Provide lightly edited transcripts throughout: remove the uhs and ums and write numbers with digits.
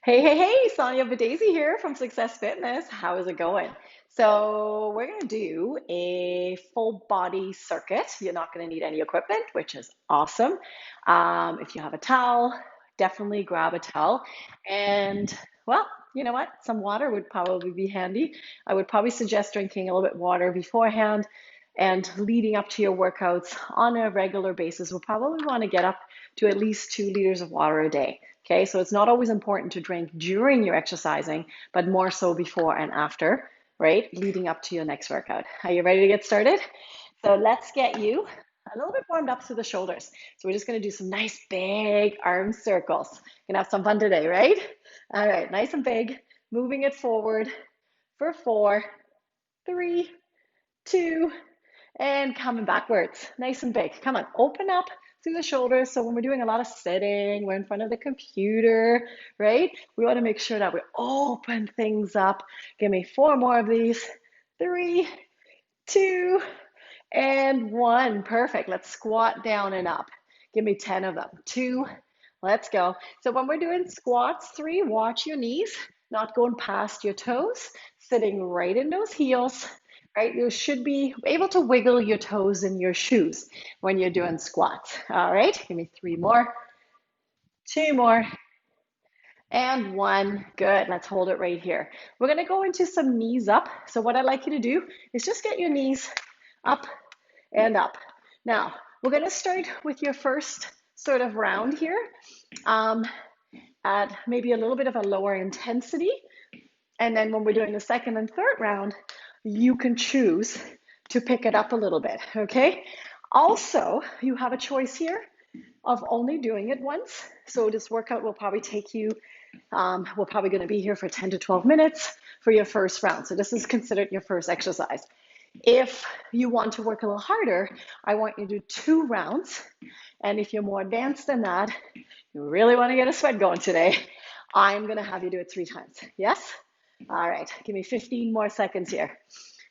Hey, Sonja Daisy here from Success Fitness. How is it going? So, we're going to do a full body circuit. You're not going to need any equipment, which is awesome. If you have a towel, definitely grab a towel. And, well, you know what? Some water would probably be handy. I would probably suggest drinking a little bit water beforehand and leading up to your workouts on a regular basis. We'll probably want to get up to at least 2 liters of water a day. Okay, so it's not always important to drink during your exercising, but more so before and after, right? Leading up to your next workout. Are you ready to get started? So let's get you a little bit warmed up through the shoulders. So we're just going to do some nice big arm circles. Gonna have some fun today, right? All right, nice and big. Moving it forward for 4, 3, 2, and coming backwards, nice and big. Come on, open up through the shoulders. So when we're doing a lot of sitting, we're in front of the computer, right? We want to make sure that we open things up. Give me 4 more of these. 3, 2, and 1. Perfect. Let's squat down and up. Give me 10 of them. 2, let's go. So when we're doing squats, 3, watch your knees, not going past your toes, sitting right in those heels, right? You should be able to wiggle your toes in your shoes when you're doing squats. All right, give me 3 more, 2 more, and 1. Good. Let's hold it right here. We're going to go into some knees up. So what I'd like you to do is just get your knees up and up. Now, we're going to start with your first sort of round here at maybe a little bit of a lower intensity. And then when we're doing the second and third round, you can choose to pick it up a little bit, okay? Also, you have a choice here of only doing it once. So this workout will probably take you, we're probably going to be here for 10 to 12 minutes for your first round. So this is considered your first exercise. If you want to work a little harder, I want you to do 2 rounds. And if you're more advanced than that, you really want to get a sweat going today, I'm going to have you do it 3 times. Yes? All right, give me 15 more seconds here.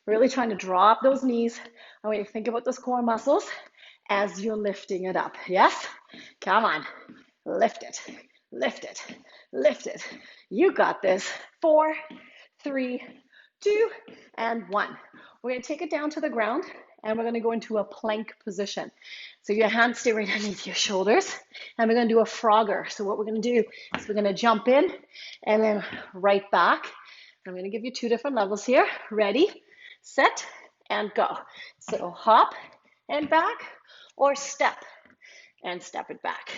Really trying to drop those knees. I want you to think about those core muscles as you're lifting it up. Yes? Come on. Lift it, lift it, lift it. You got this. 4, 3, 2, and 1. We're going to take it down to the ground and we're going to go into a plank position. So your hands stay right underneath your shoulders and we're going to do a frogger. So what we're going to do is we're going to jump in and then right back. I'm going to give you 2 different levels here. Ready, set, and go. So hop and back or step and step it back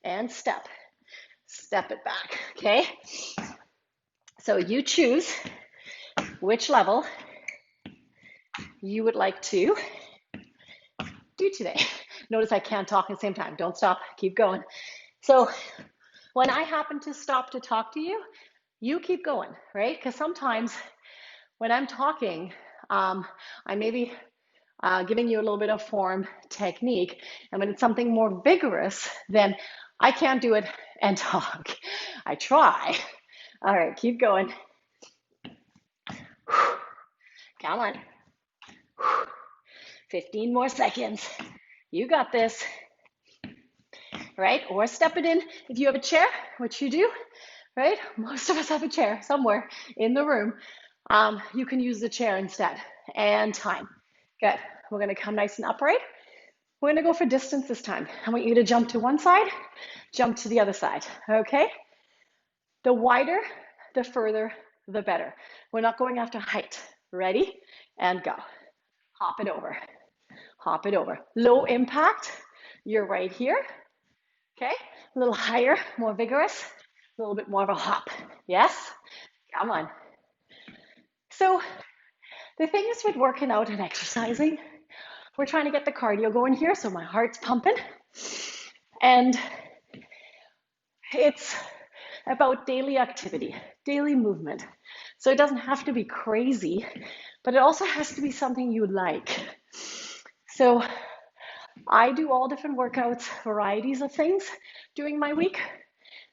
and step it back. Okay? So you choose which level you would like to do today. Notice I can't talk at the same time. Don't stop. Keep going. So when I happen to stop to talk to you, you keep going, right? Because sometimes when I'm talking, I may be giving you a little bit of form technique. And when it's something more vigorous, then I can't do it and talk. I try. All right, keep going. Come on. 15 more seconds. You got this. Right? Or step it in if you have a chair, which you do, right? Most of us have a chair somewhere in the room. You can use the chair instead. And time. Good. We're going to come nice and upright. We're going to go for distance this time. I want you to jump to one side, jump to the other side. Okay? The wider, the further, the better. We're not going after height. Ready? And go. Hop it over. Hop it over. Low impact. You're right here. Okay? A little higher, more vigorous. A little bit more of a hop. Yes? Come on. So the thing is with working out and exercising, we're trying to get the cardio going here, so my heart's pumping. And it's about daily activity, daily movement. So it doesn't have to be crazy, but it also has to be something you like. So I do all different workouts, varieties of things during my week.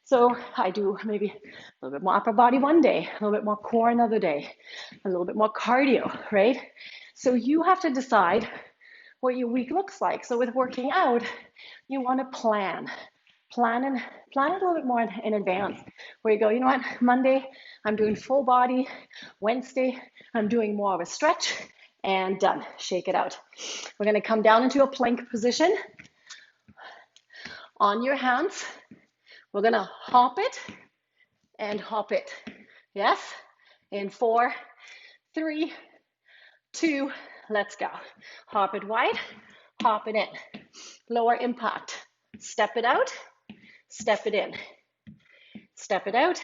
So I do maybe a little bit more upper body one day, a little bit more core another day, a little bit more cardio, right? So you have to decide what your week looks like. So with working out, you want to plan. Plan it a little bit more in advance, where you go, you know what, Monday, I'm doing full body. Wednesday, I'm doing more of a stretch, and done. Shake it out. We're gonna come down into a plank position on your hands. We're gonna hop it and hop it. Yes? In 4, 3, 2, let's go. Hop it wide, hop it in. Lower impact. Step it out, step it in. Step it out,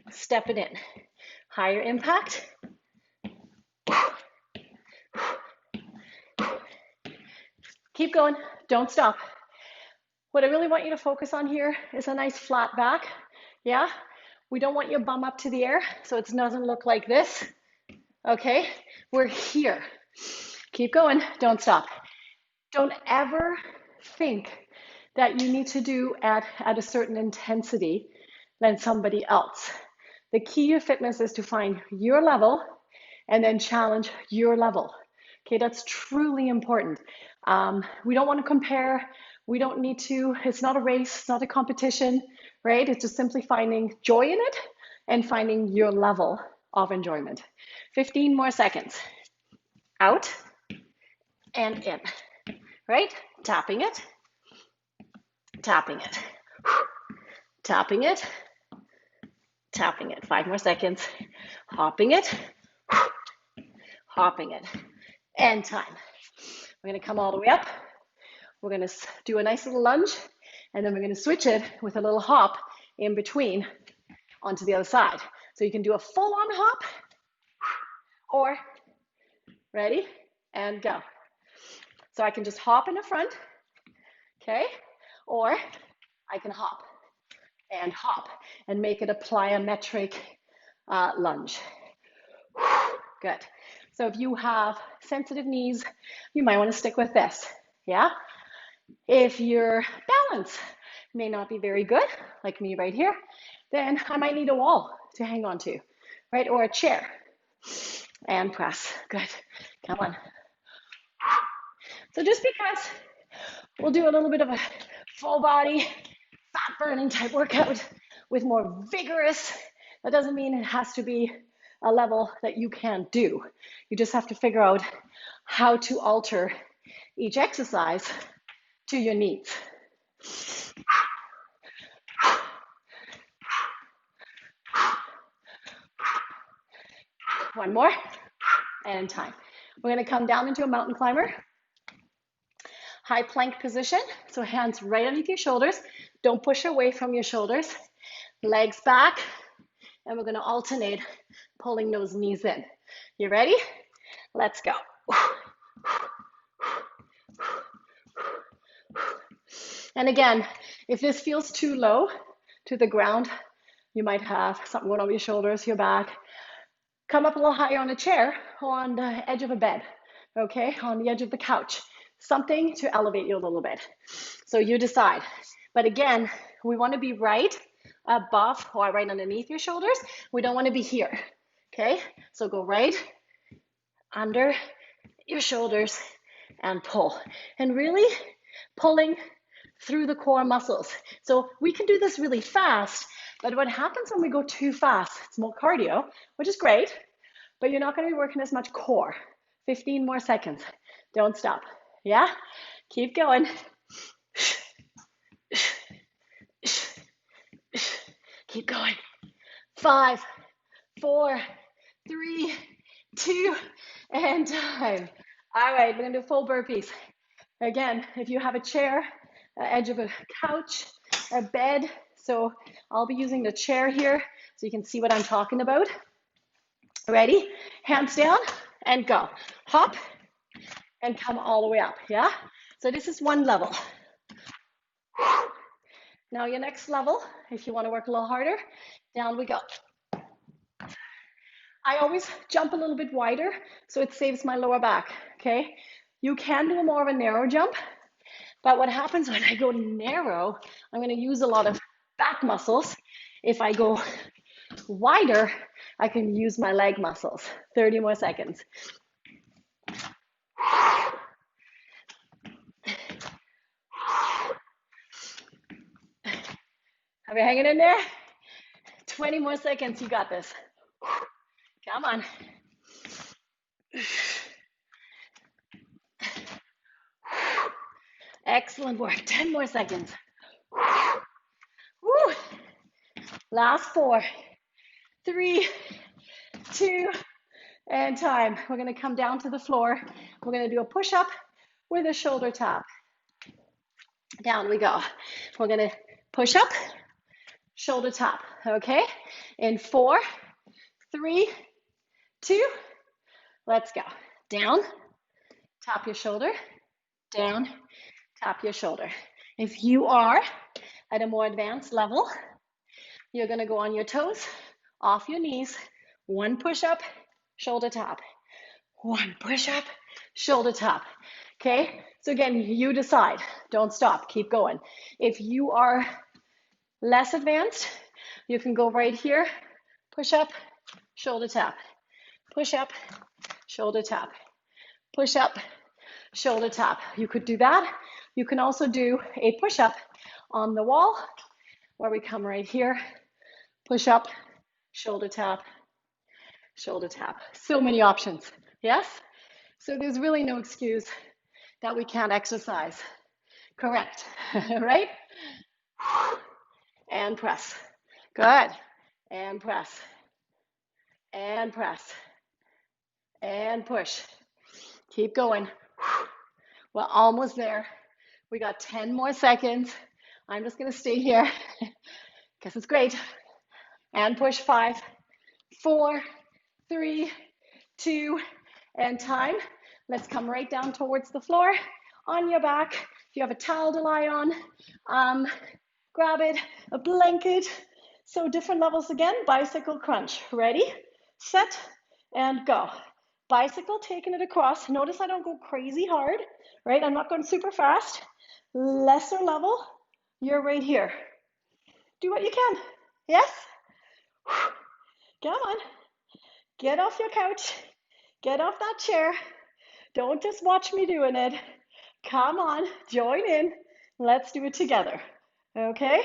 step it in. Higher impact. Keep going, don't stop. What I really want you to focus on here is a nice flat back. Yeah? We don't want your bum up to the air, so it doesn't look like this. Okay? We're here. Keep going, don't stop. Don't ever think that you need to do at a certain intensity than somebody else. The key to fitness is to find your level and then challenge your level. Okay, that's truly important. We don't want to compare. We don't need to. It's not a race, it's not a competition, right? It's just simply finding joy in it and finding your level of enjoyment. 15 more seconds. Out and in, right? Tapping it, tapping it, tapping it, tapping it. 5 more seconds. Hopping it, hopping it, and time. We're going to come all the way up. We're going to do a nice little lunge, and then we're going to switch it with a little hop in between onto the other side. So you can do a full-on hop, or ready, and go. So I can just hop in the front, okay? Or I can hop and make it a plyometric lunge. Good. So if you have sensitive knees, you might want to stick with this, yeah? If your balance may not be very good, like me right here, then I might need a wall to hang on to, right? Or a chair. And press. Good. Come on. So just because we'll do a little bit of a full body, fat burning type workout with more vigorous, that doesn't mean it has to be a level that you can't do. You just have to figure out how to alter each exercise to your needs. One more, and time. We're gonna come down into a mountain climber. High plank position, so hands right underneath your shoulders. Don't push away from your shoulders. Legs back, and we're gonna alternate pulling those knees in. You ready? Let's go. And again, if this feels too low to the ground, you might have something going over your shoulders, your back. Come up a little higher on a chair or on the edge of a bed, okay? On the edge of the couch. Something to elevate you a little bit. So you decide. But again, we want to be right above or right underneath your shoulders. We don't want to be here, okay? So go right under your shoulders and pull. And really pulling through the core muscles. So we can do this really fast, but what happens when we go too fast, it's more cardio, which is great, but you're not going to be working as much core. 15 more seconds. Don't stop. Yeah? Keep going. Keep going. 5, 4, 3, 2, and time. All right, we're going to do full burpees. Again, if you have a chair, edge of a couch, a bed, so I'll be using the chair here so you can see what I'm talking about. Ready? Hands down and go. Hop and come all the way up, yeah? So this is one level. Now your next level, if you want to work a little harder, down we go. I always jump a little bit wider so it saves my lower back, okay? You can do more of a narrow jump, but what happens when I go narrow, I'm going to use a lot of back muscles. If I go wider, I can use my leg muscles. 30 more seconds. Are we hanging in there? 20 more seconds. You got this. Come on. Excellent work. 10 more seconds. Woo. Last 4, 3, 2, and time. We're going to come down to the floor. We're going to do a push-up with a shoulder tap. Down we go. We're going to push up, shoulder tap. Okay? In 4, 3, 2, let's go. Down, tap your shoulder, down, tap your shoulder. If you are at a more advanced level, you're going to go on your toes, off your knees, 1 push-up, shoulder tap. 1 push-up, shoulder tap. Okay? So again, you decide. Don't stop. Keep going. If you are less advanced, you can go right here, push up, shoulder tap. Push up, shoulder tap. Push up, shoulder tap. You could do that. You can also do a push-up on the wall where we come right here, push up, shoulder tap, shoulder tap. So many options. Yes? So there's really no excuse that we can't exercise. Correct. Right? And press. Good. And press. And press. And push. Keep going. We're almost there. We got 10 more seconds. I'm just going to stay here because it's great. And push. 5, 4, 3, 2, and time. Let's come right down towards the floor on your back. If you have a towel to lie on, grab it, a blanket. So different levels again. Bicycle crunch. Ready, set, and go. Bicycle, taking it across. Notice I don't go crazy hard, right? I'm not going super fast. Lesser level, you're right here. Do what you can. Yes? Come on. Get off your couch. Get off that chair. Don't just watch me doing it. Come on, join in. Let's do it together. Okay?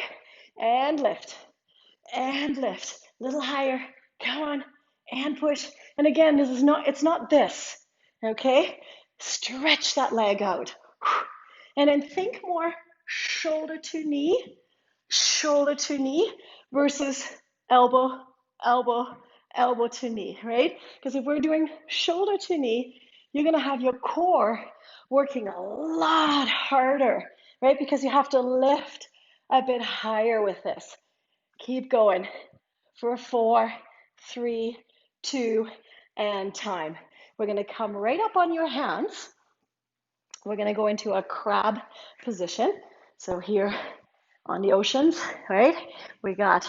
And lift. And lift. A little higher. Come on. And push. And again, it's not this. Okay? Stretch that leg out. And then think more shoulder to knee versus elbow, elbow, elbow to knee, right? Because if we're doing shoulder to knee, you're going to have your core working a lot harder, right? Because you have to lift a bit higher with this. Keep going for 4, 3, 2, and time. We're going to come right up on your hands. We're going to go into a crab position. So here on the oceans, right? We got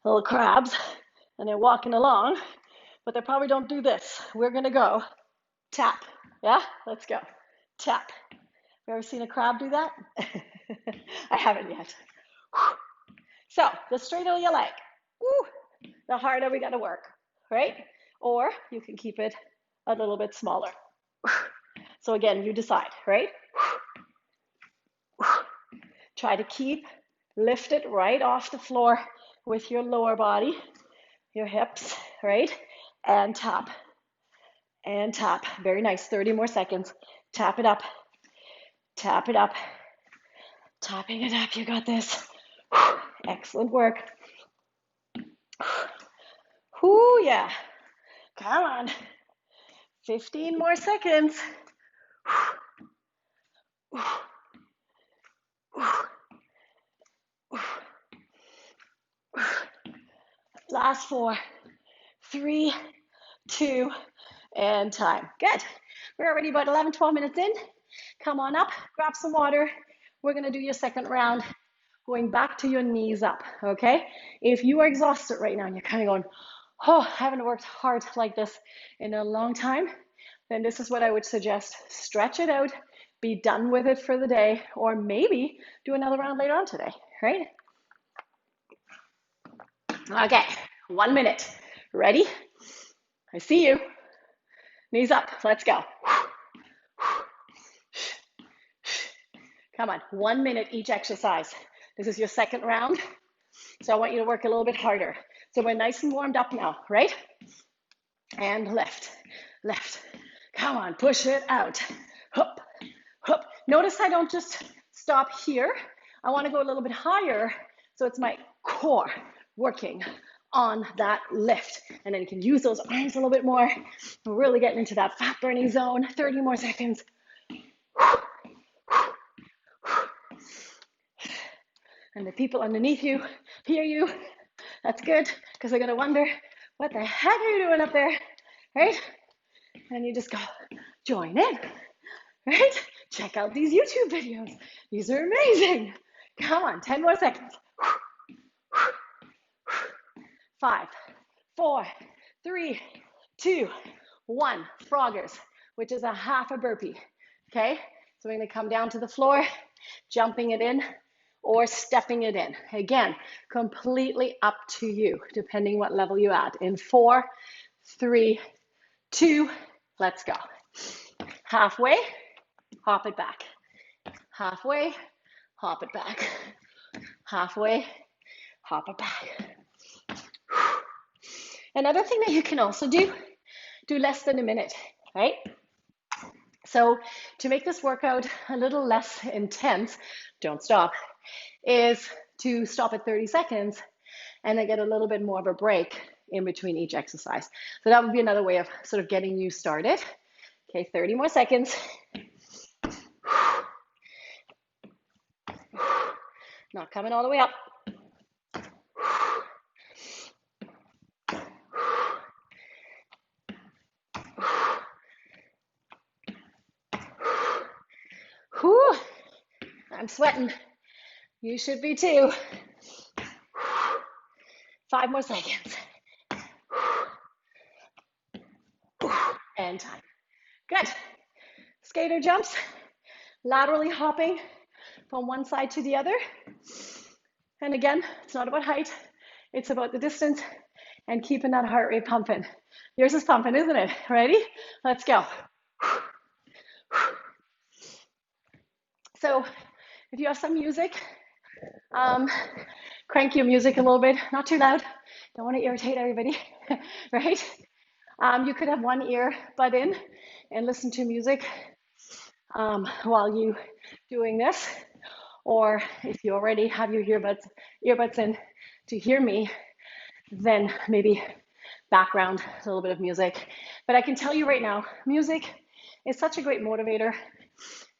little crabs and they're walking along, but they probably don't do this. We're going to go tap. Yeah, let's go. Tap. You ever seen a crab do that? I haven't yet. So the straighter your leg, the harder we got to work, right? Or you can keep it a little bit smaller. So again, you decide, right? Try to lift it right off the floor with your lower body, your hips, right? And tap. And tap. Very nice. 30 more seconds. Tap it up. Tap it up. Tapping it up. You got this. Excellent work. Whoo, yeah. Come on. 15 more seconds. Last 4, 3, 2, and time. Good. We're already about 11, 12 minutes in. Come on up, grab some water. We're going to do your second round, going back to your knees up, okay? If you are exhausted right now and you're kind of going, oh, I haven't worked hard like this in a long time, then this is what I would suggest. Stretch it out, be done with it for the day, or maybe do another round later on today, right? Okay, 1 minute. Ready? I see you. Knees up. Let's go. Come on, 1 minute each exercise. This is your second round. So I want you to work a little bit harder. So we're nice and warmed up now, right? And lift, lift. Come on, push it out. Hup, hup. Notice I don't just stop here. I want to go a little bit higher. So it's my core working on that lift. And then you can use those arms a little bit more. We're really getting into that fat burning zone. 30 more seconds. And the people underneath you hear you. That's good, because they're going to wonder, what the heck are you doing up there, right? And you just go, join in, right? Check out these YouTube videos. These are amazing. Come on, 10 more seconds. 5, 4, 3, 2, 1. Froggers, which is a half a burpee, okay? So we're going to come down to the floor, jumping it in, or stepping it in. Again, completely up to you, depending what level you're at. In 4, 3, 2, let's go. Halfway, hop it back. Halfway, hop it back. Halfway, hop it back. Another thing that you can also do less than a minute, right? So to make this workout a little less intense, don't stop, is to stop at 30 seconds and then get a little bit more of a break in between each exercise. So that would be another way of sort of getting you started. Okay, 30 more seconds. Not coming all the way up. Whew. I'm sweating. You should be too. 5 more seconds. And time. Good. Skater jumps, laterally hopping from one side to the other. And again, it's not about height, it's about the distance and keeping that heart rate pumping. Yours is pumping, isn't it? Ready? Let's go. So if you have some music, crank your music a little bit, not too loud. Don't want to irritate everybody, right? You could have one ear bud in and listen to music while you doing this, or if you already have your earbuds in to hear me, then maybe background, a little bit of music. But I can tell you right now, music is such a great motivator,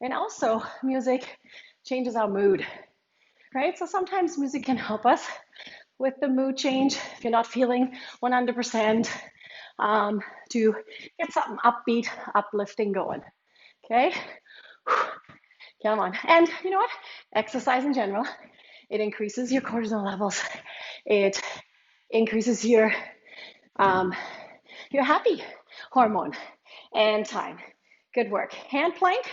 and also music changes our mood, right? So sometimes music can help us with the mood change if you're not feeling 100%, to get something upbeat, uplifting going, okay? Come on. And you know what? Exercise in general, it increases your cortisol levels. It increases your happy hormone and time. Good work. Hand plank.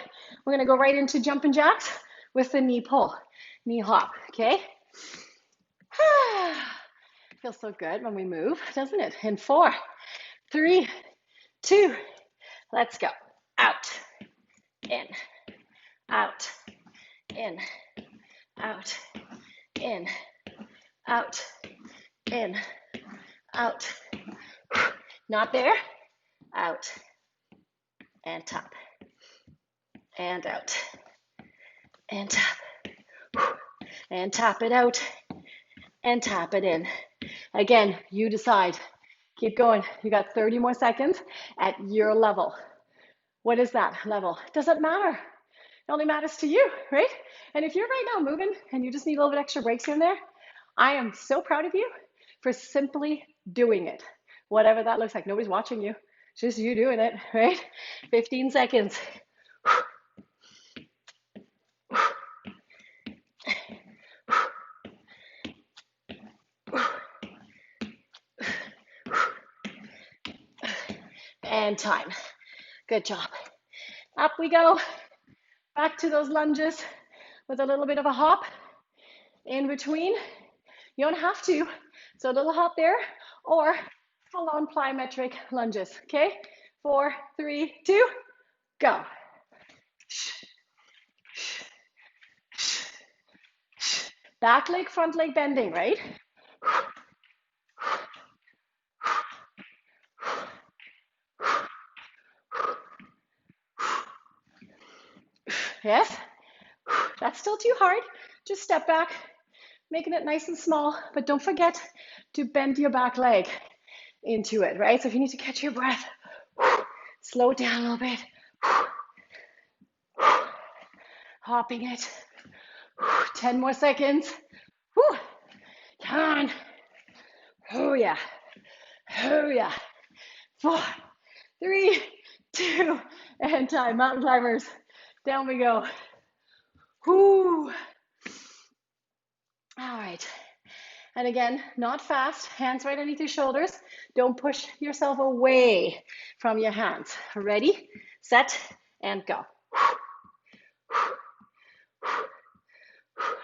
We're going to go right into jumping jacks with the knee pull, knee hop, okay? Feels so good when we move, doesn't it? In 4, 3, 2, let's go. Out, in, out, in, out, in, out, in, out. Not there. Out, and top, and out, and top, and top it out, and tap it in. Again, you decide. Keep going. You got 30 more seconds at your level. What is that level? Doesn't matter. It only matters to you, right? And if you're right now moving and you just need a little bit extra breaks here and there, I am so proud of you for simply doing it. Whatever that looks like. Nobody's watching you. It's just you doing it, right? 15 seconds. And time. Good job. Up we go. Back to those lunges with a little bit of a hop in between. You don't have to. So a little hop there, or full on plyometric lunges. Okay? 4, 3, 2, go. Back leg, front leg bending, right? Yes, that's still too hard. Just step back, making it nice and small, but don't forget to bend your back leg into it, right? So if you need to catch your breath, slow it down a little bit, hopping it. 10 more seconds. Whew. Come on. Oh yeah. Oh yeah. 4, 3, 2, and time. Mountain climbers. Down we go. Whoo. All right. And again, not fast. Hands right underneath your shoulders. Don't push yourself away from your hands. Ready, set, and go.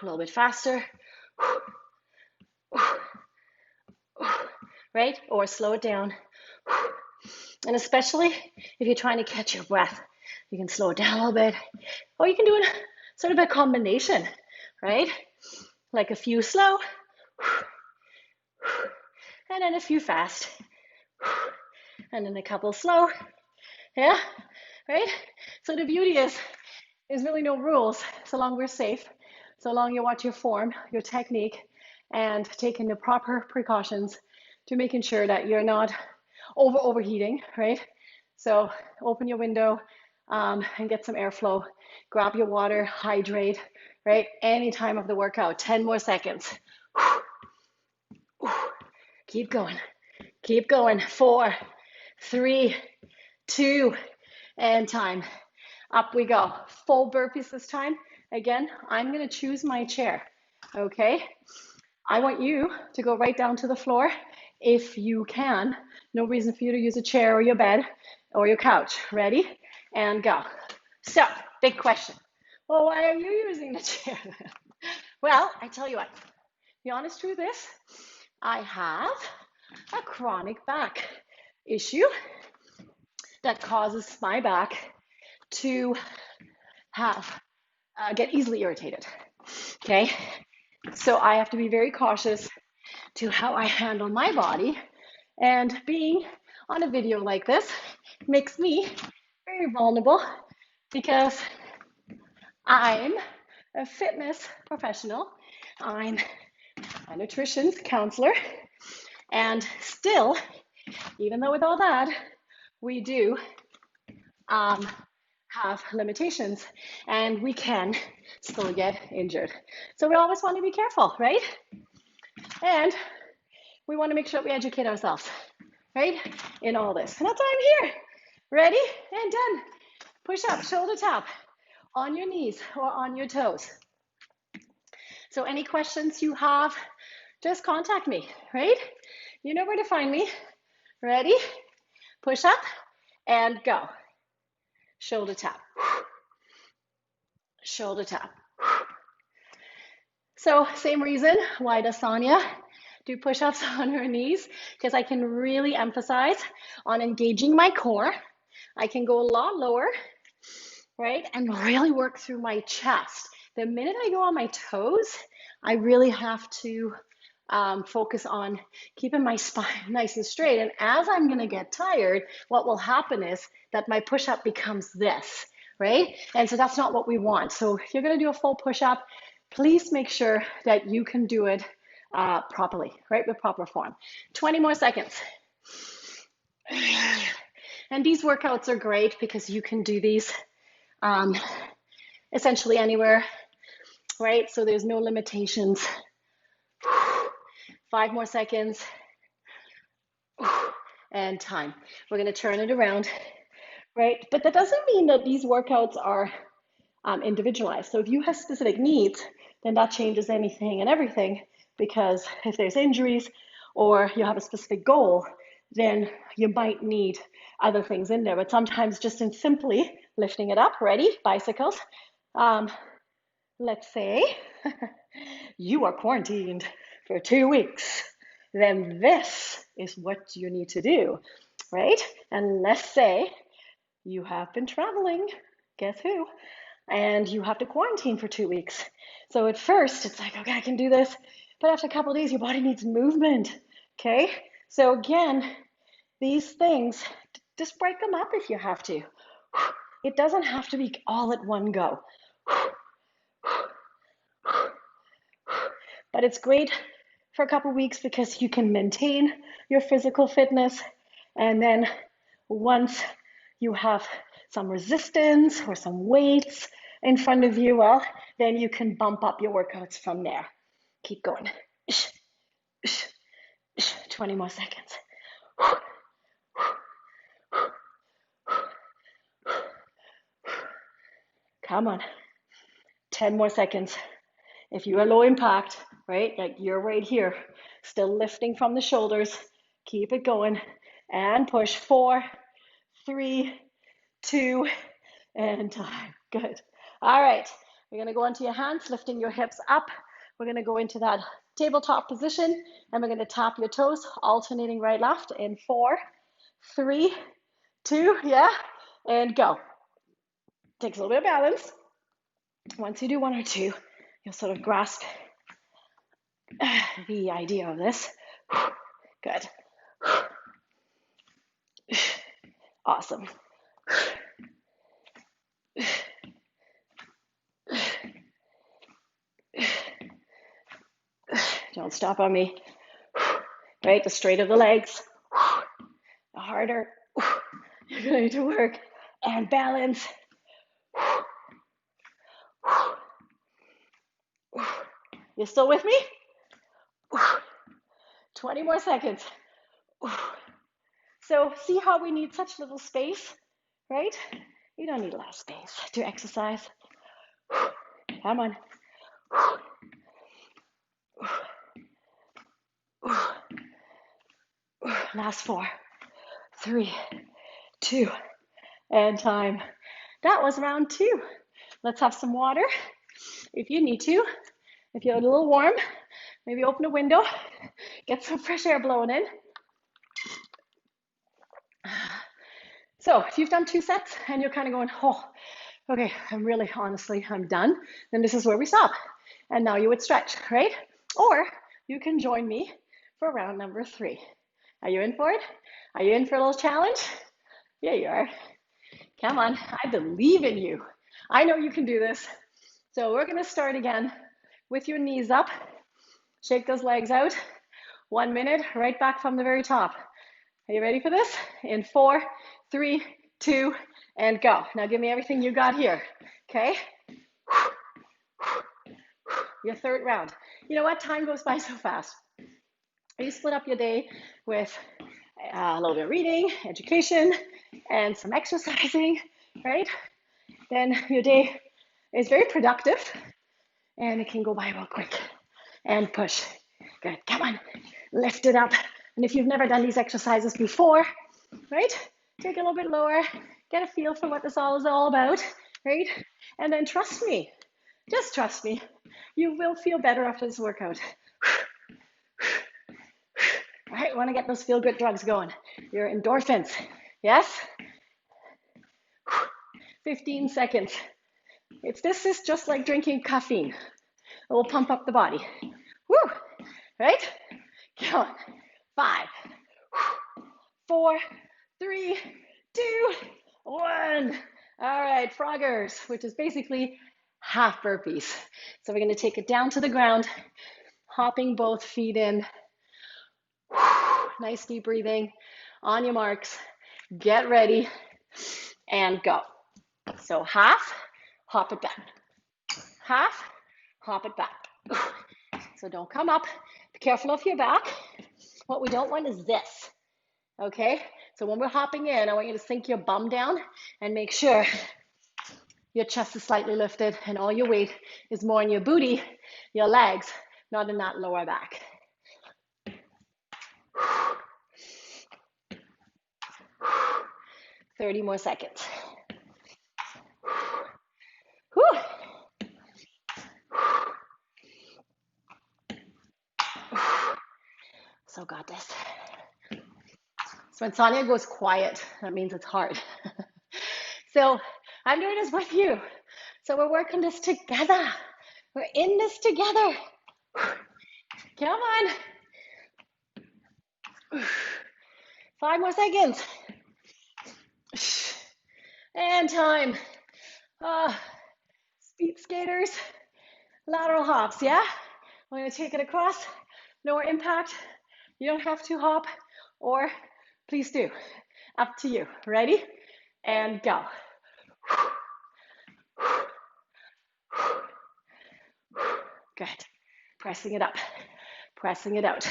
A little bit faster. Right? Or slow it down. And especially if you're trying to catch your breath, you can slow it down a little bit. Or you can do it sort of a combination, right? Like a few slow, and then a few fast, and then a couple slow. Yeah, right? So the beauty is there's really no rules so long we're safe, so long you watch your form, your technique, and taking the proper precautions to making sure that you're not overheating, right? So open your window and get some airflow. Grab your water, hydrate, right? Any time of the workout, 10 more seconds. Keep going. Keep going. 4, 3, 2, and time. Up we go. Full burpees this time. Again, I'm going to choose my chair. Okay? I want you to go right down to the floor if you can. No reason for you to use a chair or your bed or your couch. Ready? And go. So, big question. Well, why are you using the chair? Well, I tell you what. The honest truth is, I have a chronic back issue that causes my back to have get easily irritated. Okay, so I have to be very cautious to how I handle my body, and being on a video like this makes me very vulnerable because I'm a fitness professional. I'm a nutrition counselor, and still, even though with all that, we do have limitations and we can still get injured. So we always want to be careful, right? And we want to make sure we educate ourselves, right? In all this. And that's why I'm here. Ready and done. Push up, shoulder tap on your knees or on your toes. So any questions you have, just contact me, right? You know where to find me. Ready? Push up and go. Shoulder tap. Shoulder tap. So same reason why does Sonja do push-ups on her knees? Because I can really emphasize on engaging my core. I can go a lot lower, right? And really work through my chest. The minute I go on my toes, I really have to focus on keeping my spine nice and straight. And as I'm going to get tired, what will happen is that my push-up becomes this, right? And so that's not what we want. So if you're going to do a full push-up, please make sure that you can do it properly, right? With proper form. 20 more seconds. And these workouts are great because you can do these essentially anywhere, right? So there's no limitations. 5 more seconds. And time. We're going to turn it around, right? But that doesn't mean that these workouts are individualized. So if you have specific needs, then that changes anything and everything, because if there's injuries or you have a specific goal, then you might need other things in there. But sometimes just in simply lifting it up, ready? Bicycles. Let's say you are quarantined for 2 weeks, then this is what you need to do, right? And let's say you have been traveling, guess who? And you have to quarantine for 2 weeks. So at first it's like, okay, I can do this, but after a couple of days, your body needs movement, okay? So again, these things, just break them up if you have to. It doesn't have to be all at one go. But it's great for a couple of weeks because you can maintain your physical fitness. And then once you have some resistance or some weights in front of you, well, then you can bump up your workouts from there. Keep going. 20 more seconds. Come on. 10 more seconds. If you are low impact, right, like you're right here, still lifting from the shoulders, keep it going and push. 4, 3, 2, and time. Good. All right. We're going to go onto your hands, lifting your hips up. We're going to go into that tabletop position, and we're going to tap your toes, alternating right, left in 4, 3, 2, yeah, and go. Takes a little bit of balance. Once you do 1 or 2, you'll sort of grasp the idea of this. Good. Awesome. Don't stop on me. Right, the straighter the legs, the harder you're going to work. And balance. You still with me? 20 more seconds. So see how we need such little space, right? You don't need a lot of space to exercise. Come on. Last 4, 3, 2, and time. That was round 2. Let's have some water if you need to. If you're a little warm, maybe open a window, get some fresh air blowing in. So if you've done 2 sets and you're kind of going, oh, okay, I'm done, then this is where we stop. And now you would stretch, right? Or you can join me for round number 3. Are you in for it? Are you in for a little challenge? Yeah, you are. Come on, I believe in you. I know you can do this. So we're gonna start again with your knees up. Shake those legs out. 1 minute, right back from the very top. Are you ready for this? In 4, 3, 2, and go. Now give me everything you got here, okay? Your third round. You know what? Time goes by so fast. You split up your day with a little bit of reading, education, and some exercising, right? Then your day is very productive, and it can go by real quick. And push. Good. Come on. Lift it up. And if you've never done these exercises before, right? Take a little bit lower. Get a feel for what this all is all about, right? And then trust me. Just trust me. You will feel better after this workout. All right, want to get those feel-good drugs going. Your endorphins. Yes? 15 seconds. This is just like drinking caffeine. It will pump up the body. Woo! Right? Come on. 5, 4, 3, 2, 1. All right, froggers, which is basically half burpees. So we're going to take it down to the ground, hopping both feet in. Nice deep breathing. On your marks, get ready, and go. So half, hop it back. Half, hop it back. So don't come up. Be careful of your back. What we don't want is this, okay? So when we're hopping in, I want you to sink your bum down and make sure your chest is slightly lifted and all your weight is more in your booty, your legs, not in that lower back. Thirty more seconds. Whew. So got this. So when Sonja goes quiet, that means it's hard. So I'm doing this with you. So we're working this together. We're in this together. Come on. 5 more seconds. And time. Speed skaters, lateral hops, yeah? We're gonna take it across, lower impact. You don't have to hop, or please do. Up to you. Ready? And go. Good. Pressing it up, pressing it out,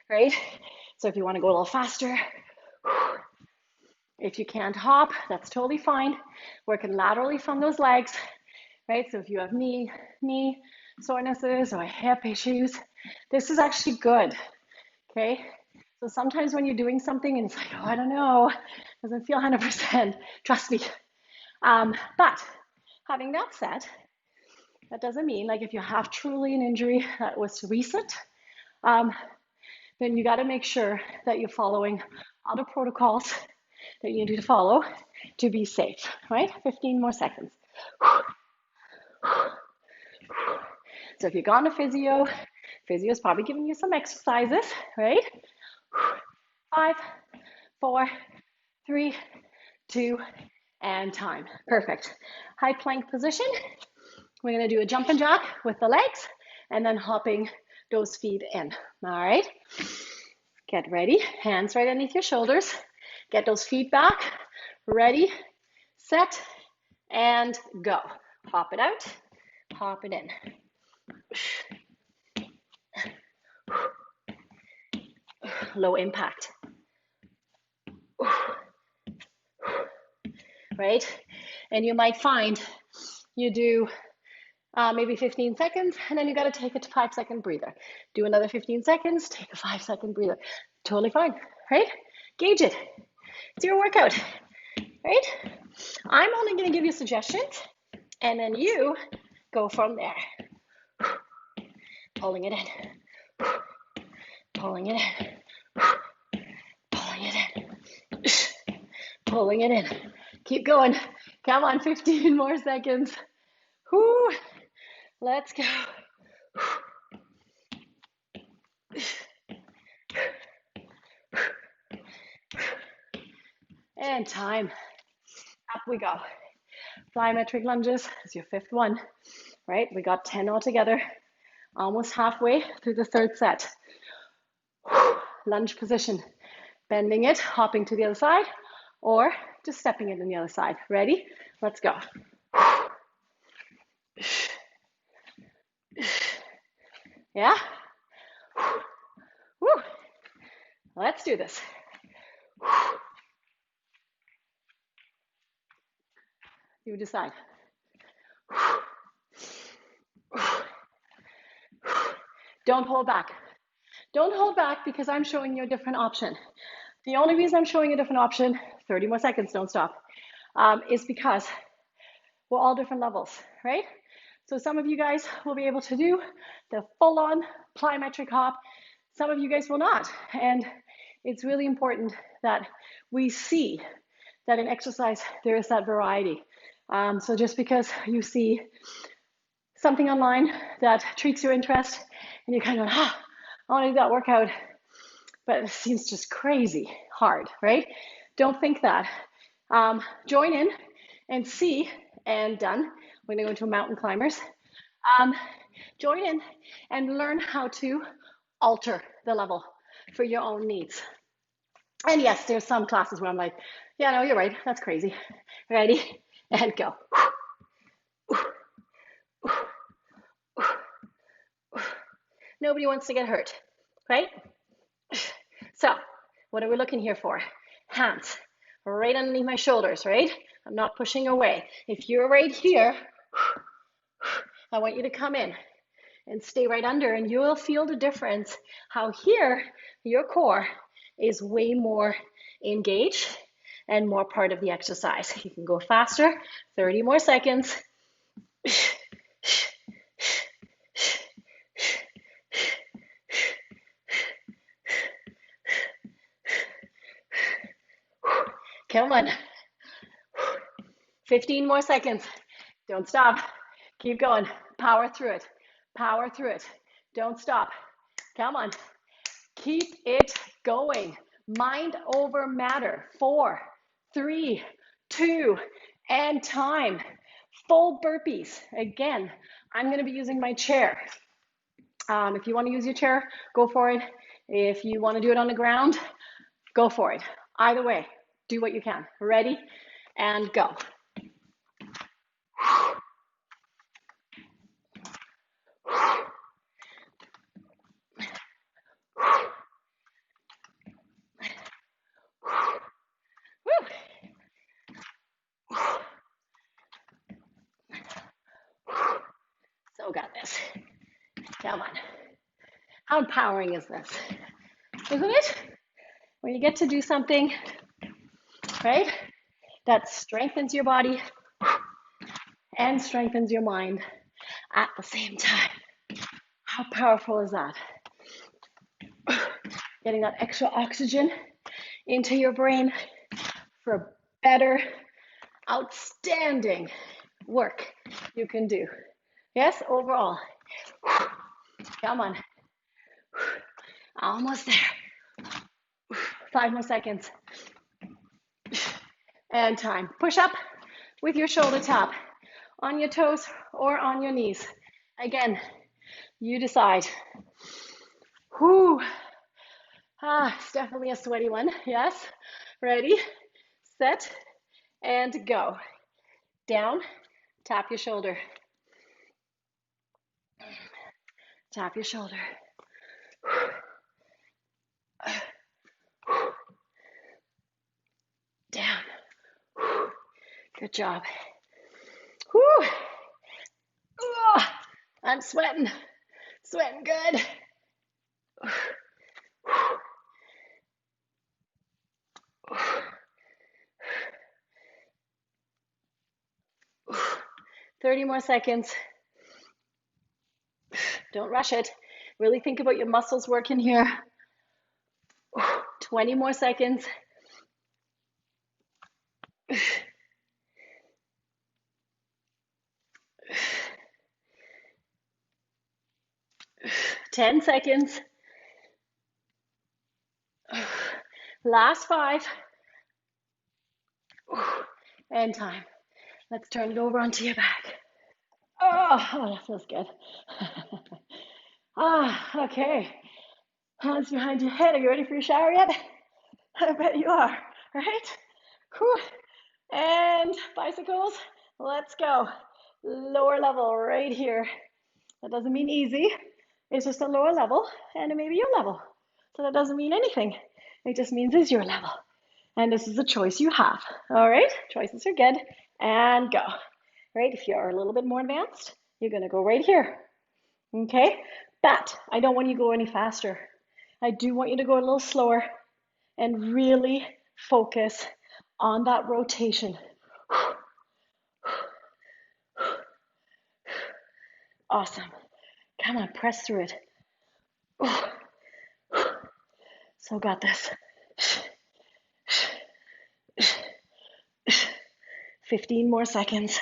right? So if you want to go a little faster, if you can't hop, that's totally fine. Working laterally from those legs, right? So if you have knee sorenesses or hip issues, this is actually good, okay? So sometimes when you're doing something and it's like, oh, I don't know, doesn't feel 100%, trust me. But having that said, that doesn't mean like if you have truly an injury that was recent, then you got to make sure that you're following other protocols that you need to follow to be safe, right? 15 more seconds. So if you've gone to physio is probably giving you some exercises, right? 5, 4, 3, 2, and time. Perfect. High plank position. We're going to do a jumping jack with the legs and then hopping those feet in. All right. Get ready. Hands right underneath your shoulders. Get those feet back. Ready, set, and go. Hop it out. Hop it in. Low impact. Right? And you might find you do maybe 15 seconds, and then you got to take a 5-second breather. Do another 15 seconds, take a 5-second breather. Totally fine, right? Gauge it. It's your workout, right? I'm only going to give you suggestions, and then you go from there. Pulling it in. Pulling it in. Pulling it in. Pulling it in. Keep going. Come on, 15 more seconds. Whoo. Let's go. And time. Up we go. Plyometric lunges is your 5th one, right? We got 10 altogether. Almost halfway through the 3rd set. Lunge position. Bending it, hopping to the other side, or just stepping it on the other side. Ready? Let's go. Yeah? Woo. Let's do this. You decide. Don't hold back. Don't hold back because I'm showing you a different option. The only reason I'm showing you a different option, 30 more seconds, don't stop, is because we're all different levels, right? So some of you guys will be able to do the full-on plyometric hop. Some of you guys will not. And it's really important that we see that in exercise, there is that variety. So just because you see something online that treats your interest and you're kind of, I want to do that workout, but it seems just crazy hard, right? Don't think that. Join in and see, and done. We're going to go into mountain climbers. Join in and learn how to alter the level for your own needs. And yes, there's some classes where I'm like, yeah, no, you're right. That's crazy. Ready? And go. Nobody wants to get hurt, right? So what are we looking here for? Hands right underneath my shoulders, right? I'm not pushing away. If you're right here, I want you to come in and stay right under, and you will feel the difference how here your core is way more engaged and more part of the exercise. You can go faster, 30 more seconds. Come on. 15 more seconds. Don't stop. Keep going. Power through it. Power through it. Don't stop. Come on. Keep it going. Mind over matter. 4, 3, 2, and time. Full burpees. Again, I'm going to be using my chair. If you want to use your chair, go for it. If you want to do it on the ground, go for it. Either way, do what you can. Ready? And go. So got this. Come on. How empowering is this? Isn't it? When you get to do something, right, that strengthens your body and strengthens your mind at the same time. How powerful is that? Getting that extra oxygen into your brain for better, outstanding work you can do. Yes, overall. Come on. Almost there. 5 more seconds. And time. Push up with your shoulder tap on your toes or on your knees. Again, you decide. Whew. It's definitely a sweaty one. Yes. Ready, set, and go. Down, tap your shoulder. Tap your shoulder. Down. Good job. Whew. I'm sweating. Sweating good. 30 more seconds. Don't rush it. Really think about your muscles working here. 20 more seconds. 10 seconds. Last 5. And time. Let's turn it over onto your back. Oh, that feels good. Okay. Hands behind your head. Are you ready for your shower yet? I bet you are, right? Whew. And bicycles, let's go. Lower level right here. That doesn't mean easy. It's just a lower level, and it may be your level. So that doesn't mean anything. It just means it's your level. And this is a choice you have. All right, choices are good. And go. Right, if you're a little bit more advanced, you're gonna go right here. Okay, but I don't want you to go any faster. I do want you to go a little slower and really focus on that rotation. Awesome. Come on, press through it. So got this. 15 more seconds.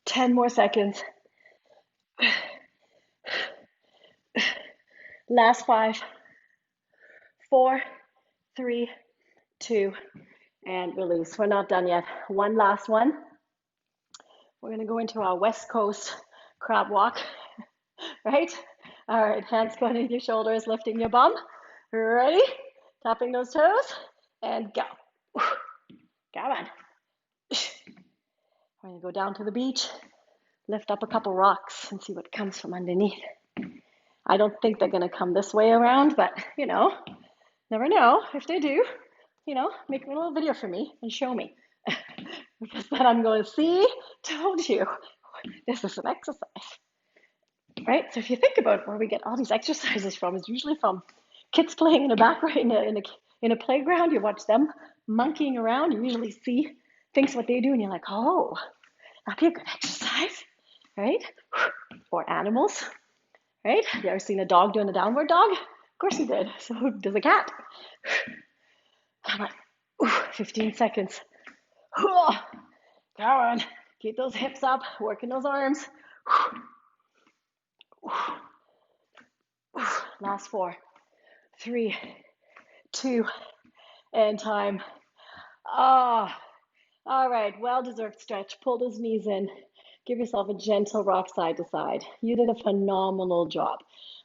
10 more seconds. Last 5, 4, 3, 2, and release. We're not done yet. One last one. We're going to go into our West Coast crab walk, right? All right, hands going into your shoulders, lifting your bum. Ready? Tapping those toes, and go. Come on. We're going to go down to the beach, lift up a couple rocks, and see what comes from underneath. I don't think they're going to come this way around, but, you know, never know. If they do, you know, make a little video for me and show me. Because then I'm going to see, told you, this is an exercise. Right? So if you think about where we get all these exercises from, it's usually from kids playing in the back, right, in a playground. You watch them monkeying around. You usually see things what they do, and you're like, oh, that'd be a good exercise, right? Or animals, right? You ever seen a dog doing a downward dog? Of course you did. So does a cat. Come on. 15 seconds. Come on. Keep those hips up, working those arms. Last 4, 3, 2, and time. Ah, all right, well-deserved stretch. Pull those knees in. Give yourself a gentle rock side to side. You did a phenomenal job.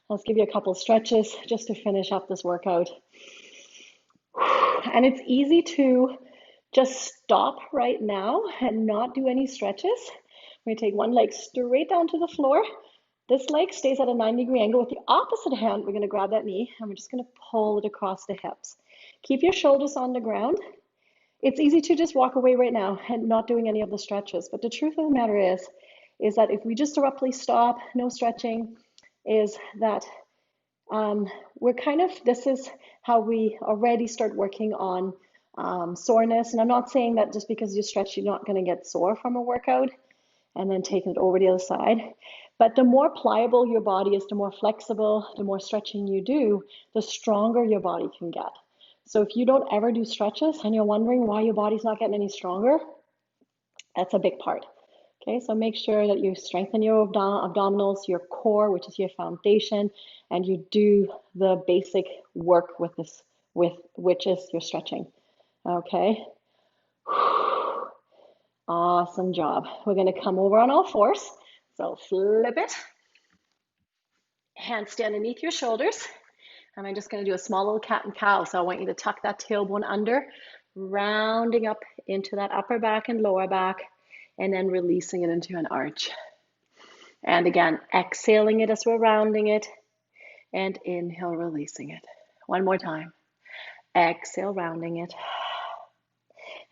Let's give you a couple stretches just to finish up this workout. And it's easy to just stop right now and not do any stretches. We're going to take one leg straight down to the floor. This leg stays at a 90-degree angle. With the opposite hand, we're going to grab that knee and we're just going to pull it across the hips. Keep your shoulders on the ground. It's easy to just walk away right now and not doing any of the stretches. But the truth of the matter is that if we just abruptly stop, no stretching, is that this is how we already start working on soreness. And I'm not saying that just because you stretch, you're not going to get sore from a workout and then taking it over the other side. But the more pliable your body is, the more flexible, the more stretching you do, the stronger your body can get. So if you don't ever do stretches and you're wondering why your body's not getting any stronger, that's a big part. Okay, so make sure that you strengthen your abdominals, your core, which is your foundation, and you do the basic work with this, which is your stretching. Okay. Awesome job. We're going to come over on all fours. So flip it. Hands stay underneath your shoulders. And I'm just going to do a small little cat and cow. So I want you to tuck that tailbone under, rounding up into that upper back and lower back, and then releasing it into an arch. And again, exhaling it as we're rounding it, and inhale, releasing it. One more time. Exhale, rounding it,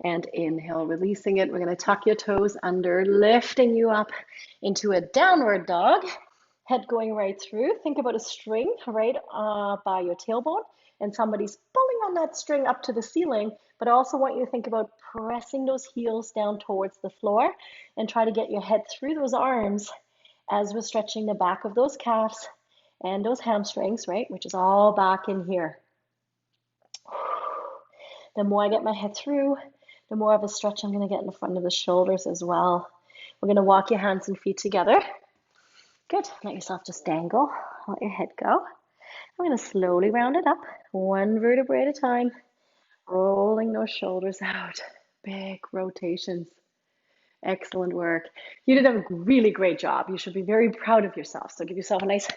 and inhale, releasing it. We're going to tuck your toes under, lifting you up into a downward dog. Head going right through. Think about a string right by your tailbone, and somebody's pulling on that string up to the ceiling. But I also want you to think about pressing those heels down towards the floor and try to get your head through those arms as we're stretching the back of those calves and those hamstrings, right? Which is all back in here. The more I get my head through, the more of a stretch I'm going to get in the front of the shoulders as well. We're going to walk your hands and feet together. Good. Let yourself just dangle. Let your head go. I'm going to slowly round it up, one vertebrae at a time, rolling those shoulders out. Big rotations. Excellent work. You did a really great job. You should be very proud of yourself. So give yourself a nice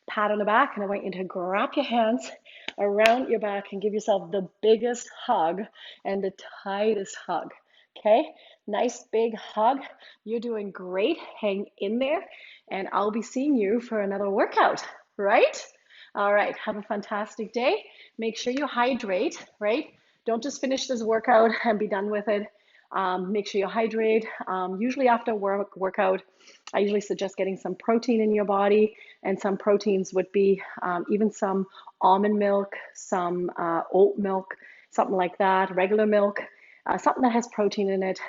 pat on the back, and I want you to grab your hands around your back and give yourself the biggest hug and the tightest hug. Okay, nice big hug. You're doing great. Hang in there, and I'll be seeing you for another workout, right? All right, have a fantastic day. Make sure you hydrate, right? Don't just finish this workout and be done with it. Make sure you hydrate. Usually after workout, I usually suggest getting some protein in your body, and some proteins would be even some almond milk, some oat milk, something like that, regular milk, something that has protein in it,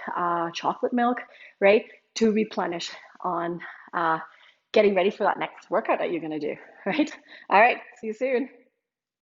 chocolate milk, right, to replenish on getting ready for that next workout that you're going to do, right? All right, see you soon.